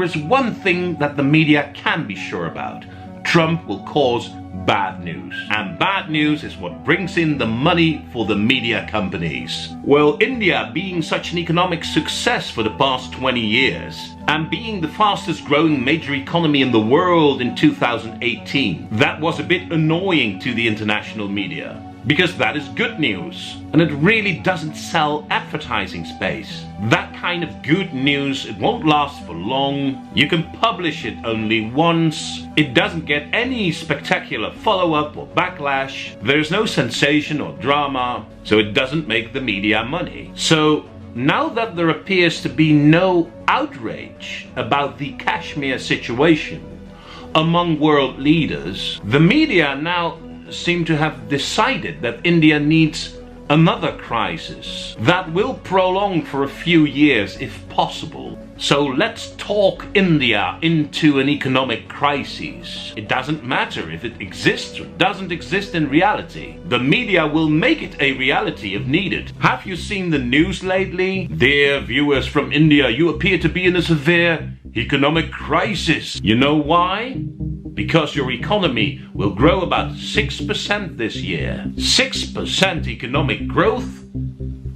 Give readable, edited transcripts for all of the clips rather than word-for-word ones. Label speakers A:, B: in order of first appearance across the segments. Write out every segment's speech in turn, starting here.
A: there is one thing that the media can be sure about. Trump will cause bad news. And bad news is what brings in the money for the media companies. Well, India being such an economic success for the past 20 years, and being the fastest growing major economy in the world in 2018, that was a bit annoying to the international media. Because that is good news, and it really doesn't sell advertising space. That kind of good news, it won't last for long. You can publish it only once. It doesn't get any spectacular follow-up or backlash. There's no sensation or drama, so it doesn't make the media money. So now that there appears to be no outrage about the Kashmir situation among world leaders, the media now seem to have decided that India needs another crisis that will prolong for a few years if possible. So let's talk India into an economic crisis. It doesn't matter if it exists or doesn't exist in reality. The media will make it a reality if needed. Have you seen the news lately? Dear viewers from India, you appear to be in a severe economic crisis. You know why? Because your economy will grow about 6% this year. 6% economic growth?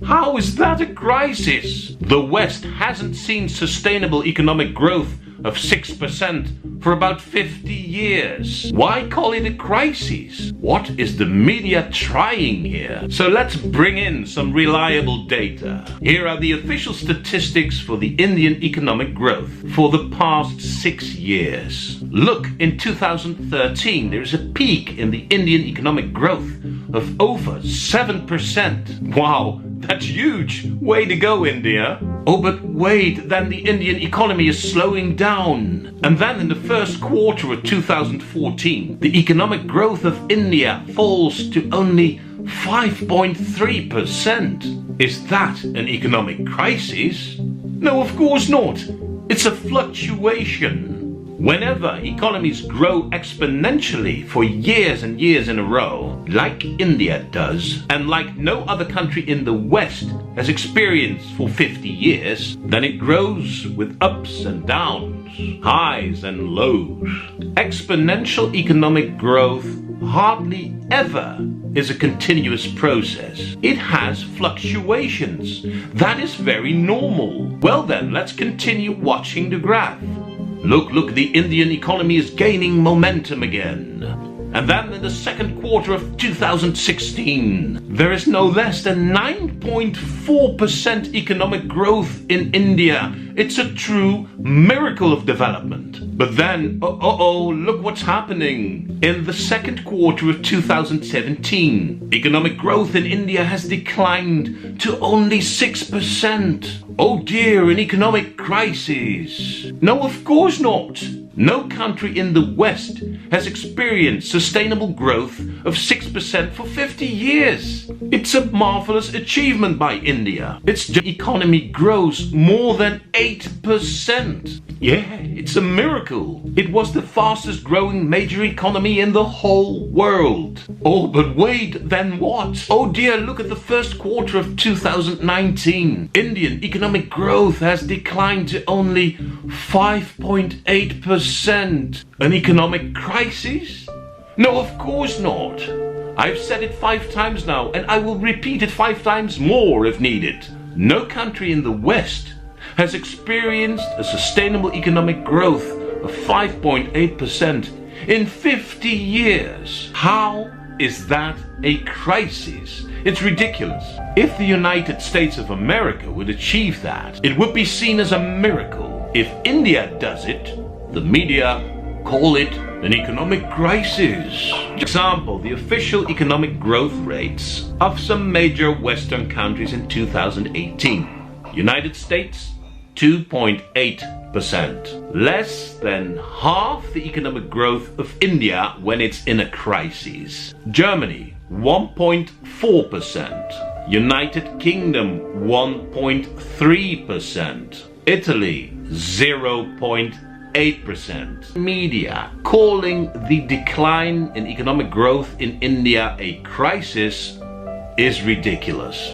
A: How is that a crisis? The West hasn't seen sustainable economic growth of 6% for about 50 years. Why call it a crisis? What is the media trying here? So let's bring in some reliable data. Here are the official statistics for the Indian economic growth for the past 6 years. Look, in 2013 there is a peak in the Indian economic growth of over 7%. Wow, that's huge. Way to go, India. Oh, but wait, then the Indian economy is slowing down. And then in the first quarter of 2014, the economic growth of India falls to only 5.3%. Is that an economic crisis? No, of course not. It's a fluctuation. Whenever economies grow exponentially for years and years in a row, like India does, and like no other country in the West has experienced for 50 years, then it grows with ups and downs, highs and lows. Exponential economic growth hardly ever is a continuous process. It has fluctuations. That is very normal. Well then, let's continue watching the graph. Look, the Indian economy is gaining momentum again. And then in the second quarter of 2016, there is no less than 9.4% economic growth in India. It's a true miracle of development. But then, look what's happening. In the second quarter of 2017, economic growth in India has declined to only 6%. Oh dear, an economic crisis. No, of course not. No country in the West has experienced sustainable growth of 6% for 50 years. It's a marvelous achievement by India. Its economy grows more than 8%. Yeah, it's a miracle. It was the fastest growing major economy in the whole world. Oh, but wait, then what? Oh dear, look at the first quarter of 2019. Indian economic growth has declined to only 5.8%. An economic crisis? No, of course not. I've said it 5 times now, and I will repeat it 5 times more if needed. No country in the West has experienced a sustainable economic growth of 5.8% in 50 years. How is that a crisis? It's ridiculous. If the United States of America would achieve that, it would be seen as a miracle. If India does it, the media call it an economic crisis. For example, the official economic growth rates of some major Western countries in 2018. United States, 2.8%. Less than half the economic growth of India when it's in a crisis. Germany, 1.4%. United Kingdom, 1.3%. Italy, 0.8%. Media calling the decline in economic growth in India a crisis is ridiculous.